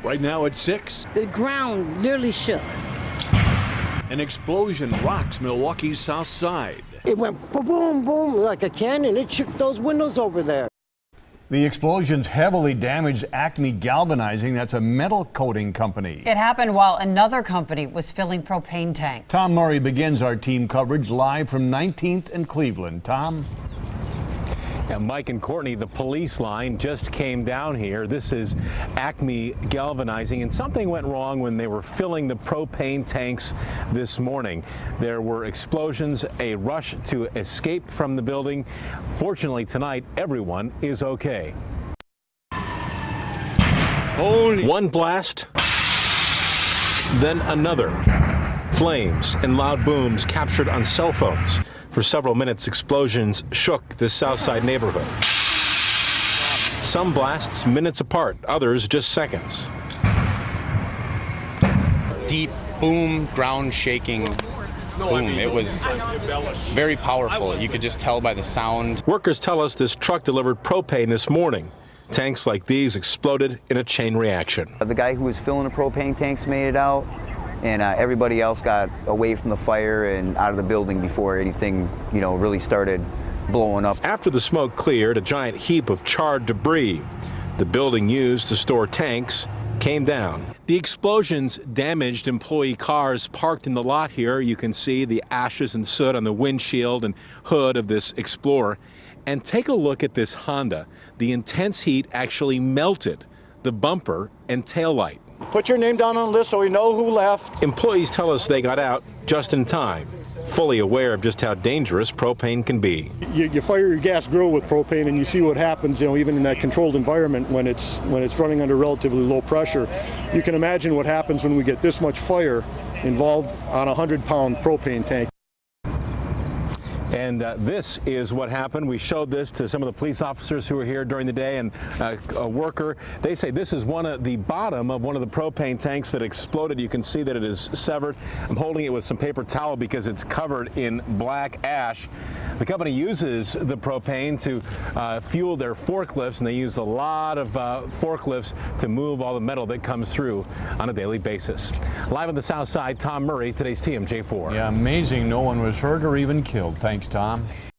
Right now at 6. The ground literally shook. An explosion rocks Milwaukee's south side. It went boom, boom, like a cannon. It shook those windows over there. The explosions heavily damaged Acme Galvanizing. That's a metal coating company. It happened while another company was filling propane tanks. Tom Murray begins our team coverage live from 19th and Cleveland. Tom? And Mike and Courtney, the police line just came down here. This is Acme Galvanizing, and something went wrong when they were filling the propane tanks this morning. There were explosions, a rush to escape from the building. Fortunately, tonight, everyone is okay. One blast, then another. Flames and loud booms captured on cell phones. For several minutes, explosions shook this Southside neighborhood. Some blasts minutes apart, others just seconds. Deep boom, ground shaking boom. It was very powerful. You could just tell by the sound. Workers tell us this truck delivered propane this morning. Tanks like these exploded in a chain reaction. The guy who was filling the propane tanks made it out, and everybody else got away from the fire and out of the building before anything, really started blowing up. After the smoke cleared, a giant heap of charred debris, the building used to store tanks, came down. The explosions damaged employee cars parked in the lot here. You can see the ashes and soot on the windshield and hood of this Explorer. And take a look at this Honda. The intense heat actually melted the bumper and taillight. Put your name down on the list so we know who left. Employees tell us they got out just in time, fully aware of just how dangerous propane can be. You fire your gas grill with propane and you see what happens, even in that controlled environment when it's running under relatively low pressure. You can imagine what happens when we get this much fire involved on a 100-pound propane tank. And this is what happened. We showed this to some of the police officers who were here during the day, and a worker. They say this is the bottom of one of the propane tanks that exploded. You can see that it is severed. I'm holding it with some paper towel because it's covered in black ash. The company uses the propane to fuel their forklifts, and they use a lot of forklifts to move all the metal that comes through on a daily basis. Live on the south side, Tom Murray, today's TMJ4. Yeah, amazing. No one was hurt or even killed. Thanks, Tom.